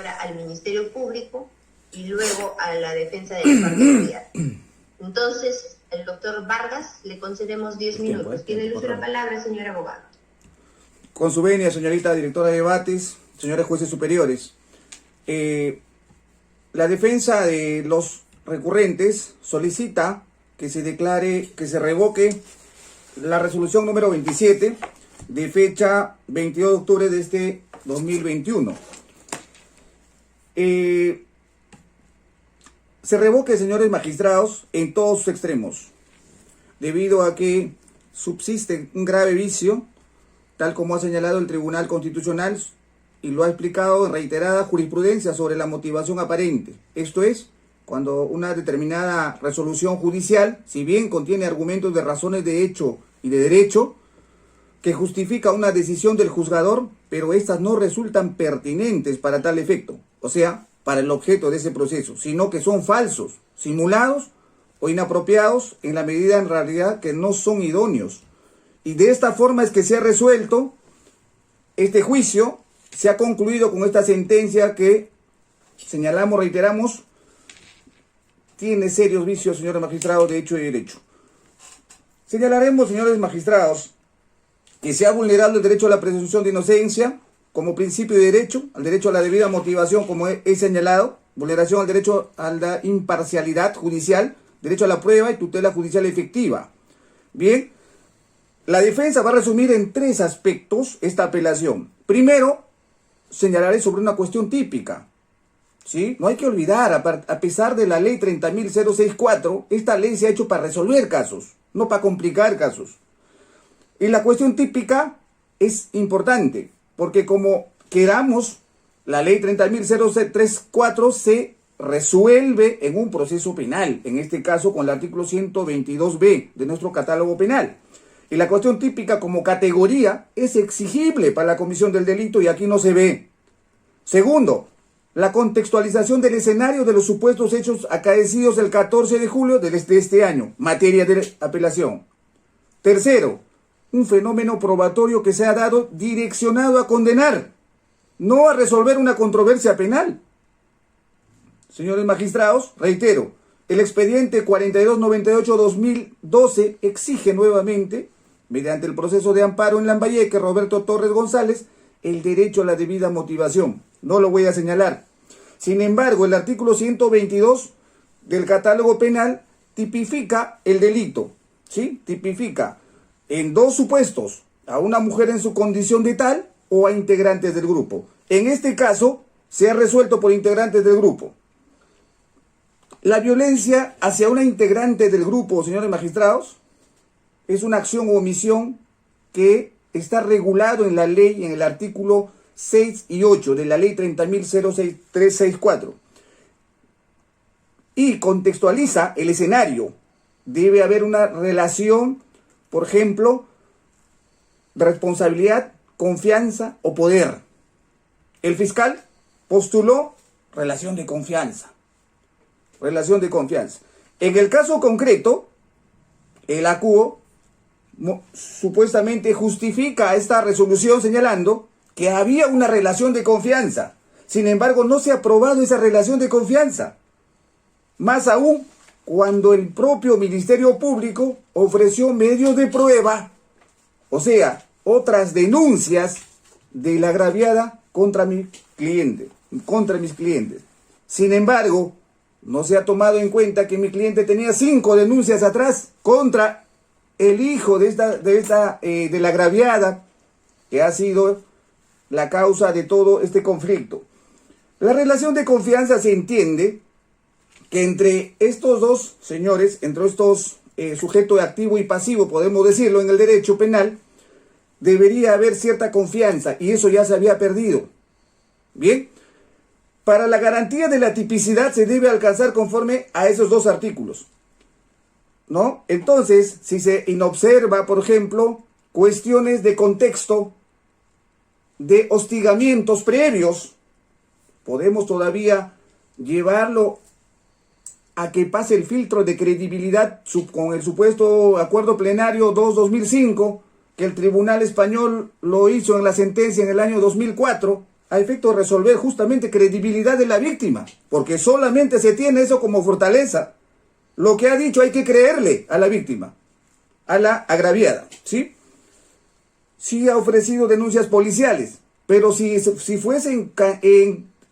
al Ministerio Público y luego a la defensa de la particularidad. Entonces, el doctor Vargas, le concedemos 10 minutos. Tiene usted la palabra, señor abogado. Con su venia, señorita directora de debates, señores jueces superiores. La defensa de los recurrentes solicita que se declare, que se revoque la resolución número 27 de fecha 22 de octubre de este 2021. Se revoque, señores magistrados, en todos sus extremos, debido a que subsiste un grave vicio, tal como ha señalado el Tribunal Constitucional y lo ha explicado en reiterada jurisprudencia sobre la motivación aparente. Esto es, cuando una determinada resolución judicial, si bien contiene argumentos de razones de hecho y de derecho, que justifica una decisión del juzgador, pero estas no resultan pertinentes para tal efecto, o sea, para el objeto de ese proceso, sino que son falsos, simulados o inapropiados en la medida en realidad que no son idóneos. Y de esta forma es que se ha resuelto este juicio, se ha concluido con esta sentencia que señalamos, reiteramos, tiene serios vicios, señores magistrados, de hecho y derecho. Señalaremos, señores magistrados, que se ha vulnerado el derecho a la presunción de inocencia como principio de derecho, al derecho a la debida motivación, como he señalado, vulneración al derecho a la imparcialidad judicial, derecho a la prueba y tutela judicial efectiva. Bien, la defensa va a resumir en 3 aspectos esta apelación. Primero, señalaré sobre una cuestión típica. ¿Sí? No hay que olvidar, a pesar de la ley 30.064, esta ley se ha hecho para resolver casos, no para complicar casos. Y la cuestión típica es importante, porque como queramos, la ley 30.034 se resuelve en un proceso penal, en este caso con el artículo 122b de nuestro catálogo penal. Y la cuestión típica como categoría es exigible para la comisión del delito y aquí no se ve. Segundo, la contextualización del escenario de los supuestos hechos acaecidos el 14 de julio de este año, materia de apelación. Tercero, un fenómeno probatorio que se ha dado direccionado a condenar, no a resolver una controversia penal. Señores magistrados, reitero, el expediente 4298-2012 exige nuevamente, mediante el proceso de amparo en Lambayeque, Roberto Torres González, el derecho a la debida motivación. No lo voy a señalar. Sin embargo, el artículo 122 del catálogo penal tipifica el delito, ¿sí? Tipifica en 2 supuestos, a una mujer en su condición de tal o a integrantes del grupo. En este caso, se ha resuelto por integrantes del grupo. La violencia hacia una integrante del grupo, señores magistrados, es una acción o omisión que está regulado en la ley, en el artículo 6 y 8 de la ley 30.06364. Y contextualiza el escenario. Debe haber una relación, por ejemplo, responsabilidad, confianza o poder. El fiscal postuló relación de confianza. Relación de confianza. En el caso concreto, el acuo supuestamente justifica esta resolución señalando que había una relación de confianza. Sin embargo, no se ha aprobado esa relación de confianza. Más aún, cuando el propio Ministerio Público ofreció medios de prueba, o sea, otras denuncias de la agraviada contra mi cliente, contra mis clientes. Sin embargo, no se ha tomado en cuenta que mi cliente tenía 5 denuncias atrás contra el hijo de la agraviada, que ha sido la causa de todo este conflicto. La relación de confianza se entiende que entre estos 2 señores, entre estos sujetos activo y pasivo, podemos decirlo en el derecho penal, debería haber cierta confianza y eso ya se había perdido. Bien, para la garantía de la tipicidad se debe alcanzar conforme a esos 2 artículos, ¿no? Entonces, si se inobserva, por ejemplo, cuestiones de contexto, de hostigamientos previos, podemos todavía llevarlo a que pase el filtro de credibilidad con el supuesto acuerdo plenario 2-2005, que el Tribunal Español lo hizo en la sentencia en el año 2004, a efecto de resolver justamente credibilidad de la víctima, porque solamente se tiene eso como fortaleza. Lo que ha dicho hay que creerle a la víctima, a la agraviada, ¿sí? Sí ha ofrecido denuncias policiales, pero si fuese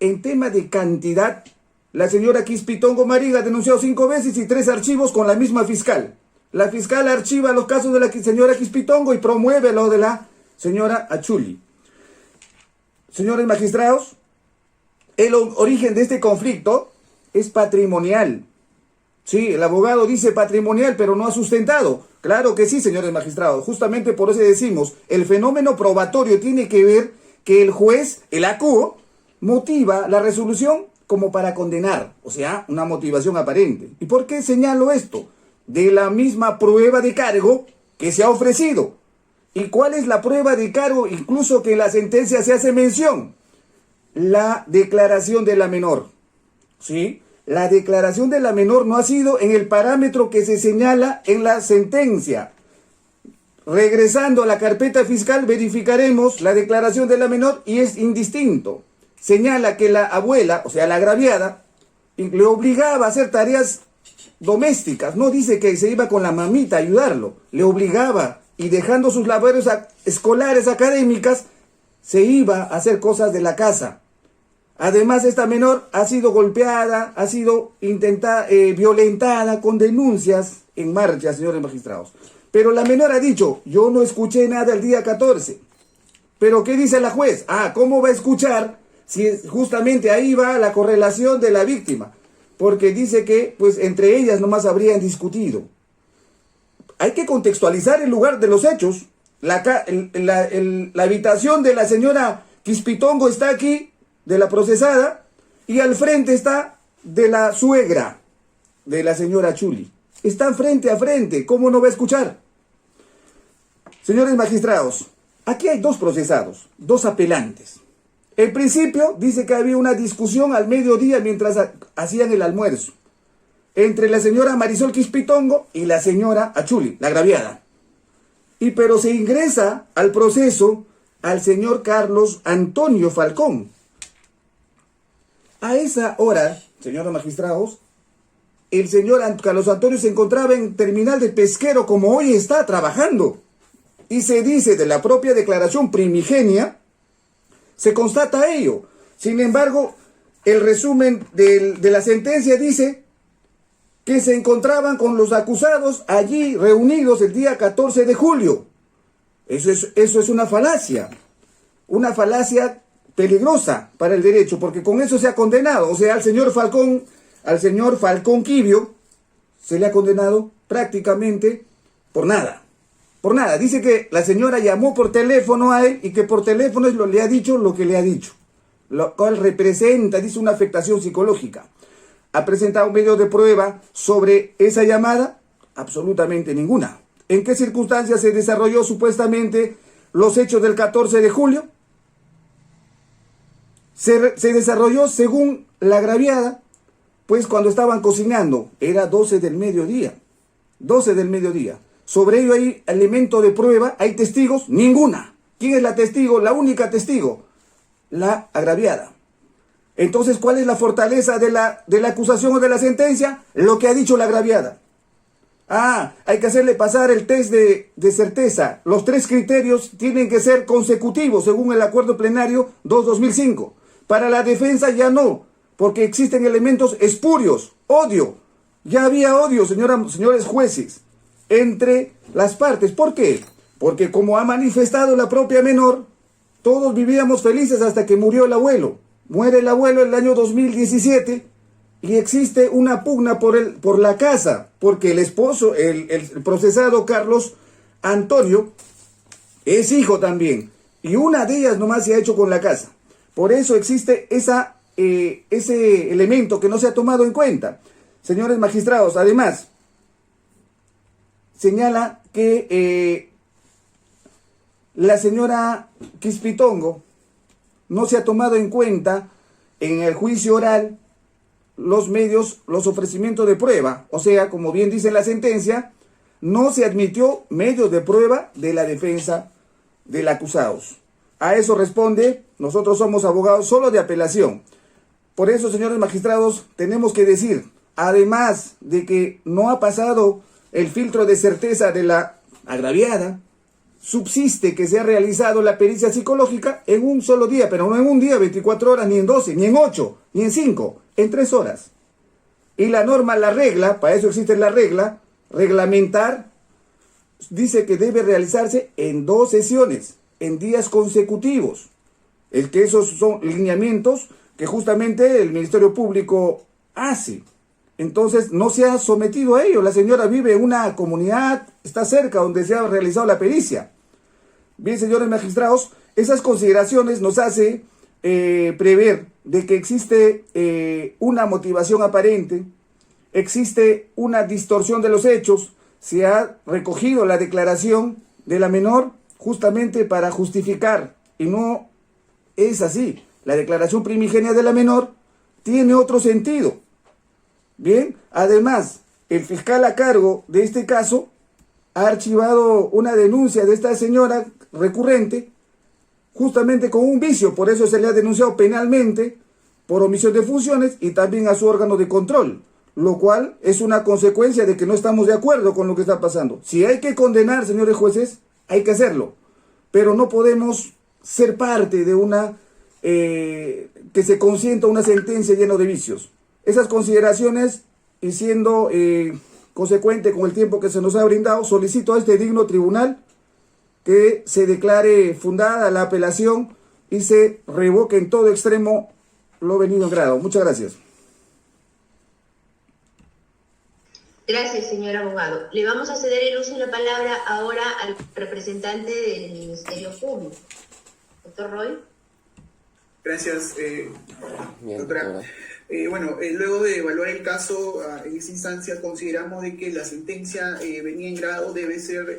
en tema de cantidad, la señora Quispitongo Mariga ha denunciado 5 veces y 3 archivos con la misma fiscal. La fiscal archiva los casos de la señora Quispitongo y promueve lo de la señora Achuli. Señores magistrados, el origen de este conflicto es patrimonial. Sí, el abogado dice patrimonial, pero no ha sustentado. Claro que sí, señores magistrados. Justamente por eso decimos, el fenómeno probatorio tiene que ver que el juez, el ACUO, motiva la resolución como para condenar. O sea, una motivación aparente. ¿Y por qué señalo esto? De la misma prueba de cargo que se ha ofrecido. ¿Y cuál es la prueba de cargo? Incluso que en la sentencia se hace mención. La declaración de la menor. ¿Sí? La declaración de la menor no ha sido en el parámetro que se señala en la sentencia. Regresando a la carpeta fiscal, verificaremos la declaración de la menor y es indistinto. Señala que la abuela, o sea, la agraviada, le obligaba a hacer tareas domésticas. No dice que se iba con la mamita a ayudarlo. Le obligaba y dejando sus labores escolares académicas, se iba a hacer cosas de la casa. Además, esta menor ha sido golpeada, ha sido violentada con denuncias en marcha, señores magistrados. Pero la menor ha dicho, yo no escuché nada el día 14. ¿Pero qué dice la juez? ¿Cómo va a escuchar si justamente ahí va la correlación de la víctima? Porque dice que, pues, entre ellas nomás habrían discutido. Hay que contextualizar el lugar de los hechos. La habitación de la señora Quispitongo está aquí, de la procesada, y al frente está de la suegra de la señora Achuli. Están frente a frente, ¿cómo no va a escuchar? Señores magistrados, aquí hay 2 procesados, 2 apelantes. En principio dice que había una discusión al mediodía mientras hacían el almuerzo entre la señora Marisol Quispitongo y la señora Achuli, la agraviada. Pero se ingresa al proceso al señor Carlos Antonio Falcón. A esa hora, señores magistrados, el señor Carlos Antonio se encontraba en terminal de pesquero como hoy está trabajando. Y se dice de la propia declaración primigenia, se constata ello. Sin embargo, el resumen de la sentencia dice que se encontraban con los acusados allí reunidos el día 14 de julio. Eso es una falacia peligrosa para el derecho, porque con eso se ha condenado. O sea, al señor Falcón Quibio se le ha condenado prácticamente por nada. Por nada. Dice que la señora llamó por teléfono a él y que por teléfono le ha dicho lo que le ha dicho. Lo cual representa, dice, una afectación psicológica. ¿Ha presentado un medio de prueba sobre esa llamada? Absolutamente ninguna. ¿En qué circunstancias se desarrolló supuestamente los hechos del 14 de julio? Se desarrolló, según la agraviada, pues cuando estaban cocinando. Era 12 del mediodía. 12 del mediodía. Sobre ello hay elemento de prueba, hay testigos, ninguna. ¿Quién es la testigo? La única testigo, la agraviada. Entonces, ¿cuál es la fortaleza de la acusación o de la sentencia? Lo que ha dicho la agraviada. Hay que hacerle pasar el test de certeza. Los 3 criterios tienen que ser consecutivos, según el acuerdo plenario 2-2005. Para la defensa ya no, porque existen elementos espurios, odio. Ya había odio, señores jueces, entre las partes. ¿Por qué? Porque como ha manifestado la propia menor, todos vivíamos felices hasta que murió el abuelo. Muere el abuelo en el año 2017 y existe una pugna por la casa, porque el esposo, el procesado Carlos Antonio, es hijo también. Y una de ellas nomás se ha hecho con la casa. Por eso existe ese elemento que no se ha tomado en cuenta. Señores magistrados, además, señala que la señora Quispitongo no se ha tomado en cuenta en el juicio oral los ofrecimientos de prueba. O sea, como bien dice la sentencia, no se admitió medios de prueba de la defensa del acusados. A eso responde, nosotros somos abogados solo de apelación. Por eso, señores magistrados, tenemos que decir, además de que no ha pasado el filtro de certeza de la agraviada, subsiste que se ha realizado la pericia psicológica en un solo día, pero no en un día, 24 horas, ni en 12, ni en 8, ni en 5, en 3 horas. Y la norma, la regla, para eso existe la regla, reglamentar, dice que debe realizarse en 2 sesiones, en días consecutivos. Es que esos son lineamientos que justamente el Ministerio Público hace. Entonces no se ha sometido a ello. La señora vive en una comunidad, está cerca donde se ha realizado la pericia. Bien, señores magistrados, esas consideraciones nos hace prever de que existe una motivación aparente, existe una distorsión de los hechos. Se ha recogido la declaración de la menor justamente para justificar, y no es así. La declaración primigenia de la menor tiene otro sentido. Bien, además, el fiscal a cargo de este caso ha archivado una denuncia de esta señora recurrente, justamente con un vicio, por eso se le ha denunciado penalmente por omisión de funciones y también a su órgano de control, lo cual es una consecuencia de que no estamos de acuerdo con lo que está pasando. Si hay que condenar, señores jueces, hay que hacerlo, pero no podemos ser parte de una que se consienta una sentencia llena de vicios. Esas consideraciones, y siendo consecuente con el tiempo que se nos ha brindado, solicito a este digno tribunal que se declare fundada la apelación y se revoque en todo extremo lo venido en grado. Muchas gracias. Gracias, señor abogado. Le vamos a ceder el uso de la palabra ahora al representante del Ministerio Público. Doctor Roy. Gracias, Bien, doctora. Luego de evaluar el caso, en esta instancia consideramos de que la sentencia venida en grado debe ser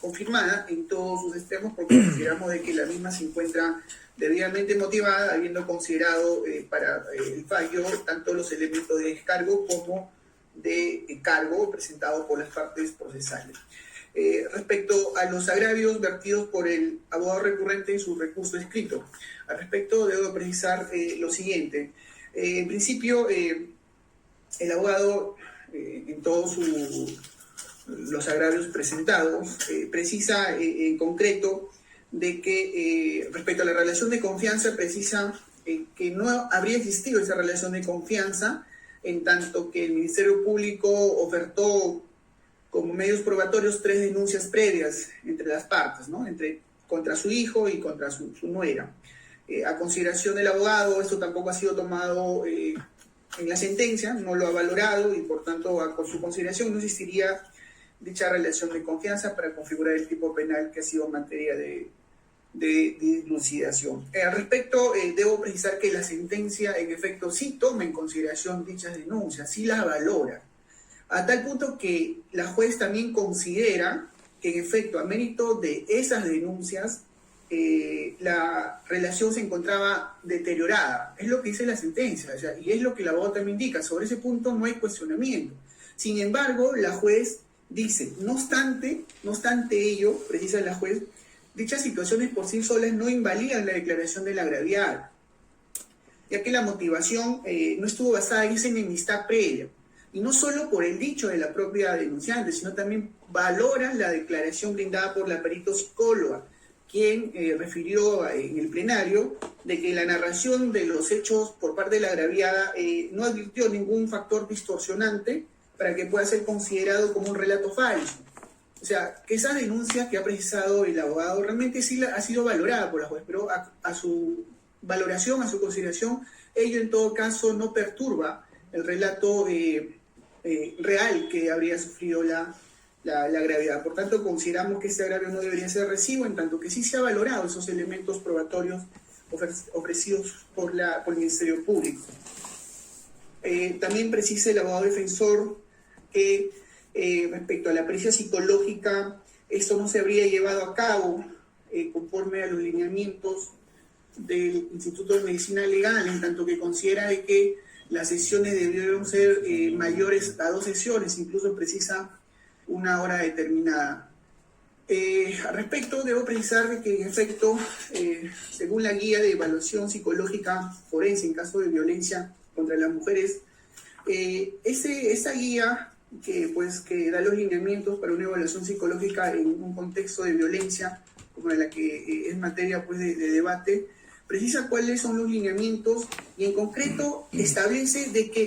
confirmada en todos sus extremos, porque consideramos de que la misma se encuentra debidamente motivada, habiendo considerado para el fallo tanto los elementos de descargo como de cargo presentados por las partes procesales. Respecto a los agravios vertidos por el abogado recurrente en su recurso escrito, al respecto debo precisar lo siguiente. En principio, el abogado, en todos los agravios presentados, precisa en concreto de que respecto a la relación de confianza, precisa que no habría existido esa relación de confianza, en tanto que el Ministerio Público ofertó como medios probatorios 3 denuncias previas entre las partes, ¿no? Contra su hijo y contra su nuera. A consideración del abogado, esto tampoco ha sido tomado en la sentencia, no lo ha valorado y por tanto a su consideración no existiría dicha relación de confianza para configurar el tipo penal que ha sido materia de dilucidación. Al respecto, debo precisar que la sentencia en efecto sí toma en consideración dichas denuncias, sí las valora, a tal punto que la juez también considera que en efecto a mérito de esas denuncias la relación se encontraba deteriorada. Es lo que dice la sentencia, o sea, y es lo que el abogado también indica. Sobre ese punto no hay cuestionamiento. Sin embargo, la juez dice, no obstante ello, precisa la juez, dichas situaciones por sí solas no invalidan la declaración de la agraviada, ya que la motivación no estuvo basada en esa enemistad previa, y no solo por el dicho de la propia denunciante, sino también valora la declaración brindada por la perito psicóloga, quien refirió en el plenario de que la narración de los hechos por parte de la agraviada no advirtió ningún factor distorsionante para que pueda ser considerado como un relato falso. O sea, que esa denuncia que ha precisado el abogado realmente sí ha sido valorada por la juez, pero a su valoración, a su consideración, ello en todo caso no perturba el relato real que habría sufrido la agraviada. Por tanto, consideramos que este agravio no debería ser recibo, en tanto que sí se ha valorado esos elementos probatorios ofrecidos por el Ministerio Público. También precisa el abogado defensor que respecto a la pericia psicológica, esto no se habría llevado a cabo conforme a los lineamientos del Instituto de Medicina Legal, en tanto que considera de que las sesiones debieron ser mayores a 2 sesiones, incluso precisa una hora determinada. Al respecto, debo precisar que en efecto, según la guía de evaluación psicológica forense en caso de violencia contra las mujeres, esa guía que da los lineamientos para una evaluación psicológica en un contexto de violencia, como la que es materia pues, de debate, precisa cuáles son los lineamientos y en concreto establece de que